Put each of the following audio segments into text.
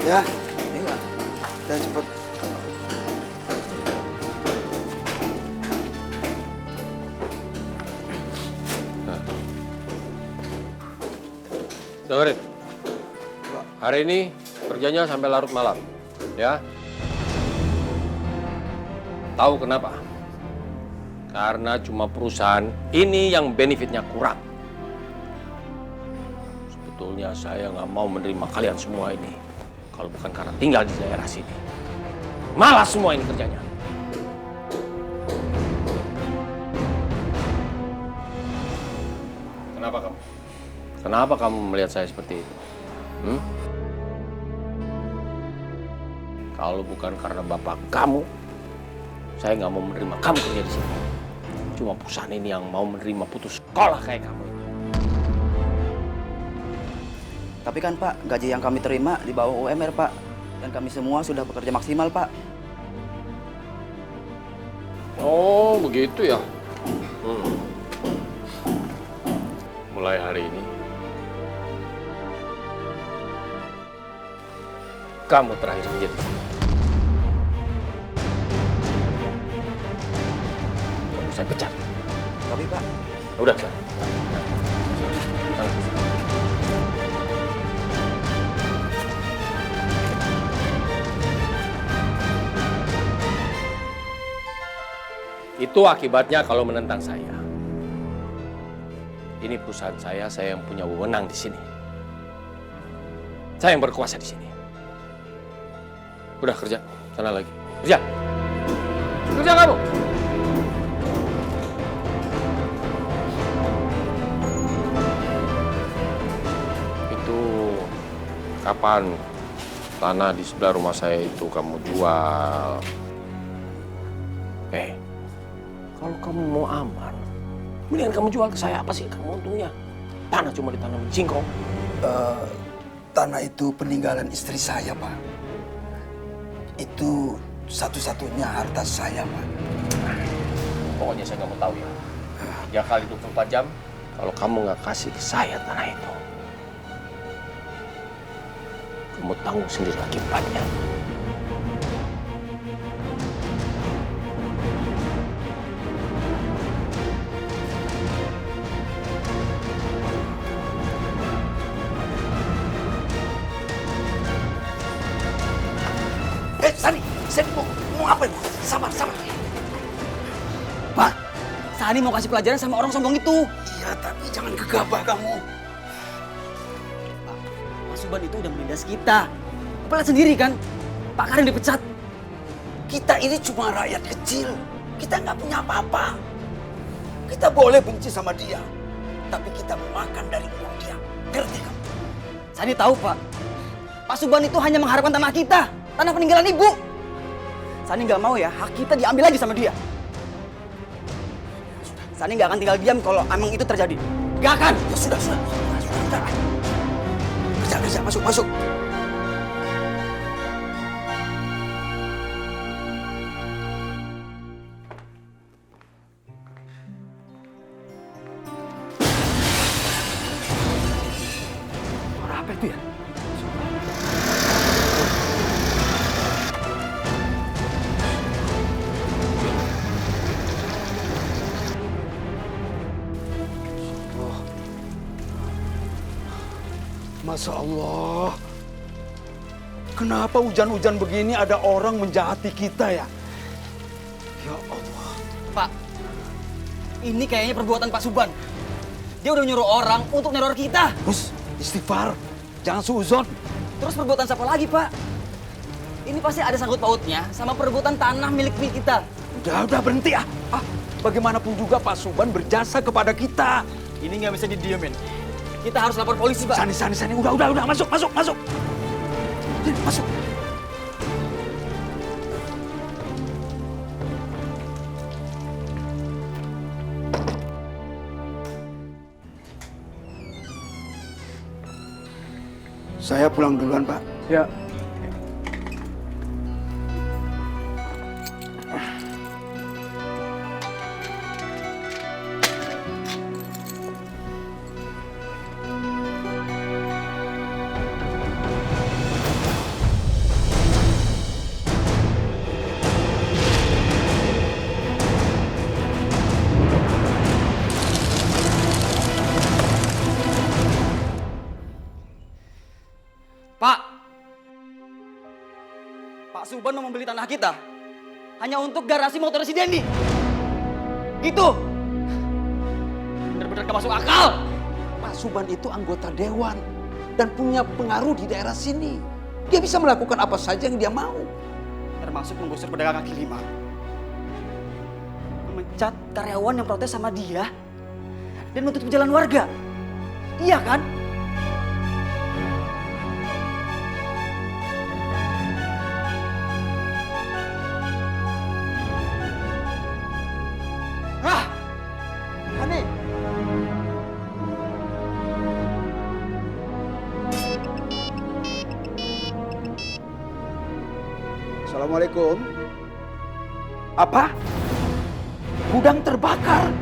Ya, iya. Dan cepet. Dengerin, hari ini kerjanya sampai larut malam, ya. Tahu kenapa? Karena cuma perusahaan ini yang benefitnya kurang. Sebetulnya saya nggak mau menerima kalian semua ini. Kalau bukan karena tinggal di daerah sini. Malas semua ini kerjanya. Kenapa kamu? Kenapa kamu melihat saya seperti itu? Kalau bukan karena bapak kamu, saya nggak mau menerima kamu kerja di sini. Cuma perusahaan ini yang mau menerima putus sekolah kayak kamu ini. Tapi kan Pak, gaji yang kami terima di bawah UMR Pak. Dan kami semua sudah bekerja maksimal Pak. Oh, begitu ya. Mulai hari ini, kamu terakhir kerja di sini. Kamu saya pecat. Tapi Pak, Udah, saya. Itu akibatnya kalau menentang saya. Ini perusahaan saya yang punya wewenang di sini. Saya yang berkuasa di sini. Udah kerja, sana lagi. Kerja. Kerja kamu. Itu kapan tanah di sebelah rumah saya itu kamu jual? Kalau kamu mau aman, mendingan kamu jual ke saya. Apa sih kamu untungnya? Tanah cuma ditanam singkong. Tanah itu peninggalan istri saya, Pak. Itu satu-satunya harta saya, Pak. Pokoknya saya nggak mau tahu ya. 3 kali 24 jam, kalau kamu nggak kasih ke saya tanah itu, kamu tanggung sendiri akibatnya. Sani mau ngapain? Sabar. Pak, Sani mau kasih pelajaran sama orang sombong itu. Iya, tapi jangan gegabah kamu. Pak, Mas Suban itu udah menindas kita. Bapak lihat sendiri kan, Pak Karim dipecat. Kita ini cuma rakyat kecil. Kita nggak punya apa-apa. Kita boleh benci sama dia, tapi kita makan dari uang dia. Ngerti kamu? Sani tahu Pak, Pak Suban itu hanya mengharapkan tanah kita, tanah peninggalan ibu. Sani nggak mau ya, hak kita diambil lagi sama dia. Sani nggak akan tinggal diam kalau emang itu terjadi. Nggak akan. Ya sudah. Kerja, masuk. Suara apa itu ya? Masya Allah. Kenapa hujan-hujan begini ada orang menjahati kita ya? Ya Allah. Pak, ini kayaknya perbuatan Pak Suban. Dia udah nyuruh orang untuk neror kita. Terus istighfar, jangan suuzon. Terus perbuatan siapa lagi, Pak? Ini pasti ada sangkut pautnya sama perebutan tanah milik kita. Udah berhenti ya. Bagaimanapun juga Pak Suban berjasa kepada kita. Ini nggak bisa didiemin. Kita harus lapor polisi, Pak. Sani. Udah. Masuk. Sini, masuk. Saya pulang duluan, Pak. Ya. Pak Suban mau membeli tanah kita hanya untuk garasi motor si Dendi. Gitu. Bener-bener gak masuk akal. Pak Suban itu anggota dewan dan punya pengaruh di daerah sini. Dia bisa melakukan apa saja yang dia mau. Termasuk menggusur pedagang kaki lima. Memecat karyawan yang protes sama dia. Dan menutup jalan warga. Iya kan? Hah? Aneh. Assalamualaikum. Apa? Gudang terbakar?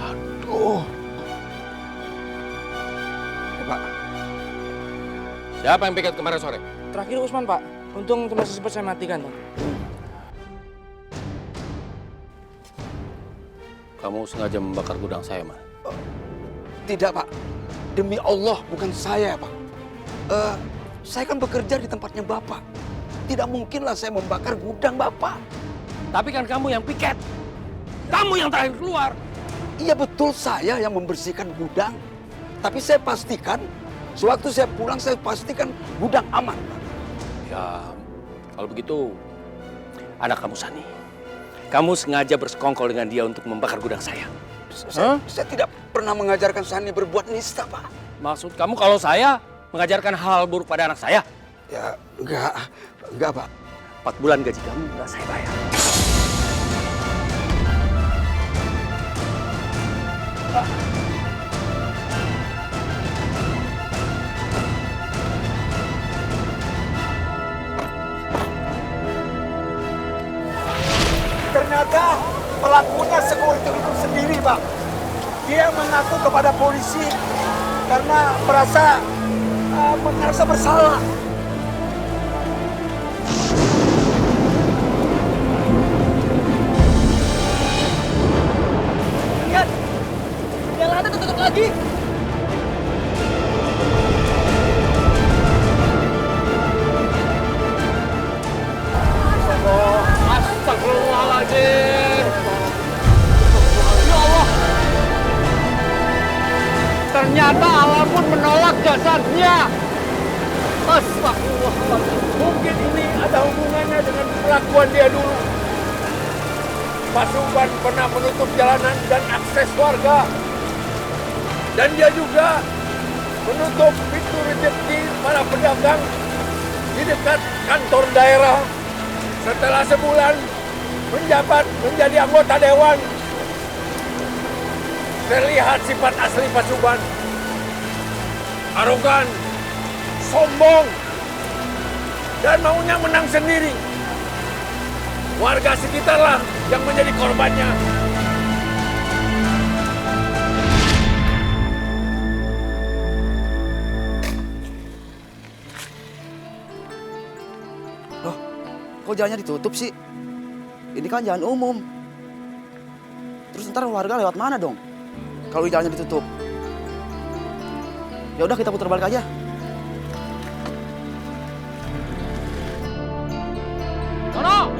Aduh. Pak, Siapa yang piket kemarin sore? Terakhir Usman, Pak. Untung masih sempat saya matikan, Pak. Kamu sengaja membakar gudang saya, Man. tidak Pak. Demi Allah bukan saya Pak. Saya kan bekerja di tempatnya Bapak. Tidak mungkinlah saya membakar gudang Bapak. Tapi kan kamu yang piket. Kamu yang terakhir keluar. Iya betul saya yang membersihkan gudang. Tapi saya pastikan, sewaktu saya pulang saya pastikan gudang aman Pak. Ya, kalau begitu, anak kamu Sani. Kamu sengaja bersekongkol dengan dia untuk membakar gudang saya. Saya tidak pernah mengajarkan Sani berbuat nista Pak. Maksud kamu kalau saya mengajarkan hal buruk pada anak saya? Ya enggak Pak. 4 bulan gaji kamu nggak saya bayar. Ternyata pelakunya security itu sendiri Pak. Dia mengaku kepada polisi karena merasa bersalah. Lihat, jalannya tutup lagi. Astagfirullahaladzim. Ya Allah. Ternyata Allah pun menolak jasadnya. Astagfirullahaladzim. Mungkin ini ada hubungannya dengan perlakuan dia dulu. Pak Suban pernah menutup jalanan dan akses warga. Dan dia juga menutup pintu rezeki para pedagang di dekat kantor daerah. Setelah sebulan menjabat menjadi anggota dewan, terlihat sifat asli Pak Suban. Arogan, sombong, dan maunya menang sendiri. Warga sekitarlah yang menjadi korbannya. Loh, kok jalannya ditutup sih? Ini kan jalan umum. Terus ntar warga lewat mana dong? Kalau jalannya ditutup. Ya udah kita putar balik aja. Tono!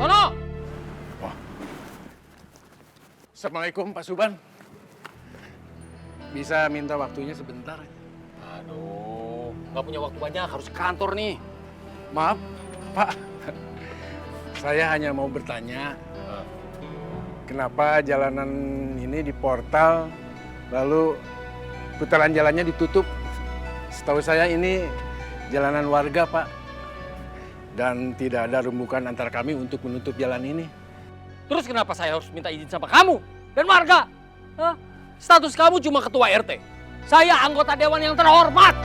Tono! Assalamualaikum Pak Suban. Bisa minta waktunya sebentar? Aduh, nggak punya waktu banyak, harus ke kantor nih. Maaf, Pak. Saya hanya mau bertanya, kenapa jalanan ini di portal, lalu putaran jalannya ditutup? Setahu saya ini jalanan warga, Pak. Dan tidak ada rembukan antara kami untuk menutup jalan ini. Terus kenapa saya harus minta izin sama kamu dan warga? Hah? Status kamu cuma ketua RT. Saya anggota dewan yang terhormat.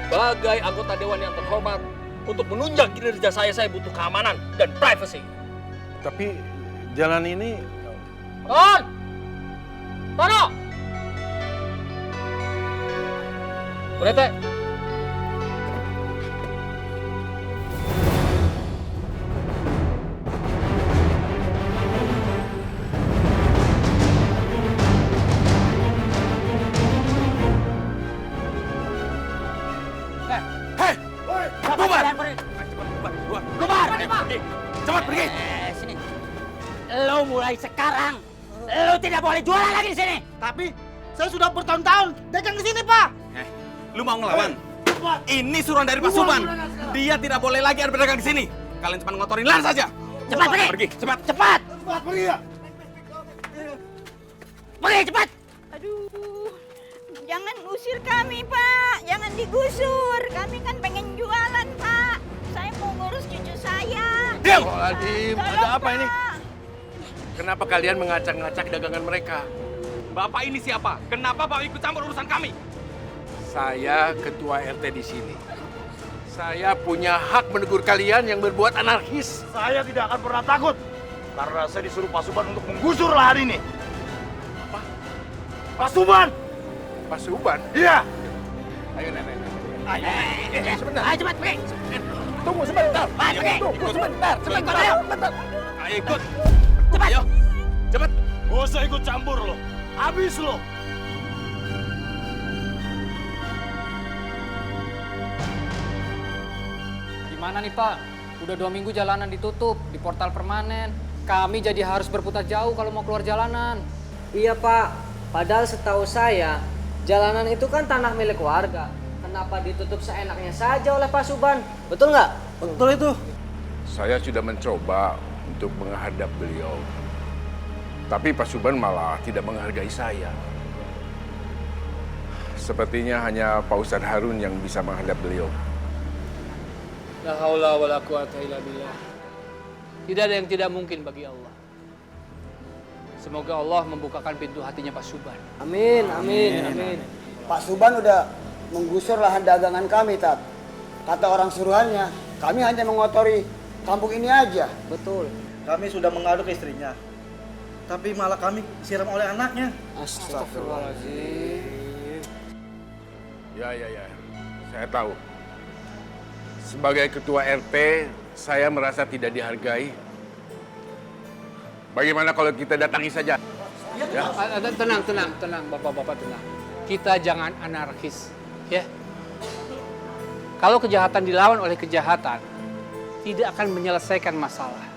Sebagai anggota dewan yang terhormat, untuk menunjang kinerja saya butuh keamanan dan privasi. Tapi jalan ini... On! Tono! Urete! Cepat pergi. Sini. Lo mulai sekarang, lo tidak boleh jualan lagi di sini. Tapi saya sudah bertahun-tahun dagang di sini, Pak. Lu mau ngelawan? Ini suruhan dari Pak Suban. Dia tidak boleh lagi ada berdagang di sini. Kalian cuma ngotorin lan saja. Cepat pergi. Pergi, cepat. Cepat. Cepat pergi ya. Pergi cepat. Aduh, jangan usir kami, Pak. Jangan digusur. Kami kan pengen jualan, Pak. Saya mau ngurus cucu saya. Diam! Astagfirullahaladzim, Tolong, ada apa ini? Pak. Kenapa kalian mengacak-ngacak dagangan mereka? Bapak ini siapa? Kenapa Bapak ikut campur urusan kami? Saya ketua RT di sini. Saya punya hak menegur kalian yang berbuat anarkis. Saya tidak akan pernah takut. Karena saya disuruh Pak Suban untuk menggusur lahan ini. Apa? Pak Suban! Pak Suban? Iya! Ayo, nenek. Sebentar. Ayo cepat pergi. Tunggu sebentar. Ayo pergi. Tunggu sebentar. Sebentar. Ayo. Ayo ikut. Cepat. Ayo, cepat. Gak usah ikut campur lo. Habis lo. Gimana nih Pak? Udah 2 minggu jalanan ditutup di portal permanen. Kami jadi harus berputar jauh kalau mau keluar jalanan. Iya Pak, padahal setahu saya jalanan itu kan tanah milik warga. Kenapa ditutup seenaknya saja oleh Pak Suban? Betul nggak? Betul itu. Saya sudah mencoba untuk menghadap beliau. Tapi Pak Suban malah tidak menghargai saya. Sepertinya hanya Pak Ustadz Harun yang bisa menghadap beliau. La haula wala quwata illa billah. Tidak ada yang tidak mungkin bagi Allah. Semoga Allah membukakan pintu hatinya Pak Suban. Amin, amin, amin. Pak Suban udah menggusur lahan dagangan kami, Tat. Kata orang suruhannya, kami hanya mengotori kampung ini aja. Betul. Kami sudah mengadu ke istrinya. Tapi malah kami siram oleh anaknya. Astagfirullahaladzim. Ya. Saya tahu. Sebagai ketua RT, saya merasa tidak dihargai. Bagaimana kalau kita datangi saja? Ya. Tenang, Bapak-bapak tenang. Kita jangan anarkis, ya. Kalau kejahatan dilawan oleh kejahatan, tidak akan menyelesaikan masalah.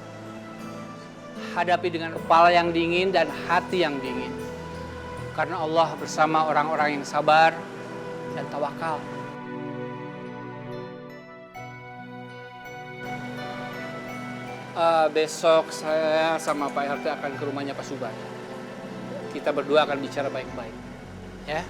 Hadapi dengan kepala yang dingin dan hati yang dingin. Karena Allah bersama orang-orang yang sabar dan tawakal. Besok saya sama Pak RT akan ke rumahnya Pak Suban. Kita berdua akan bicara baik-baik, ya.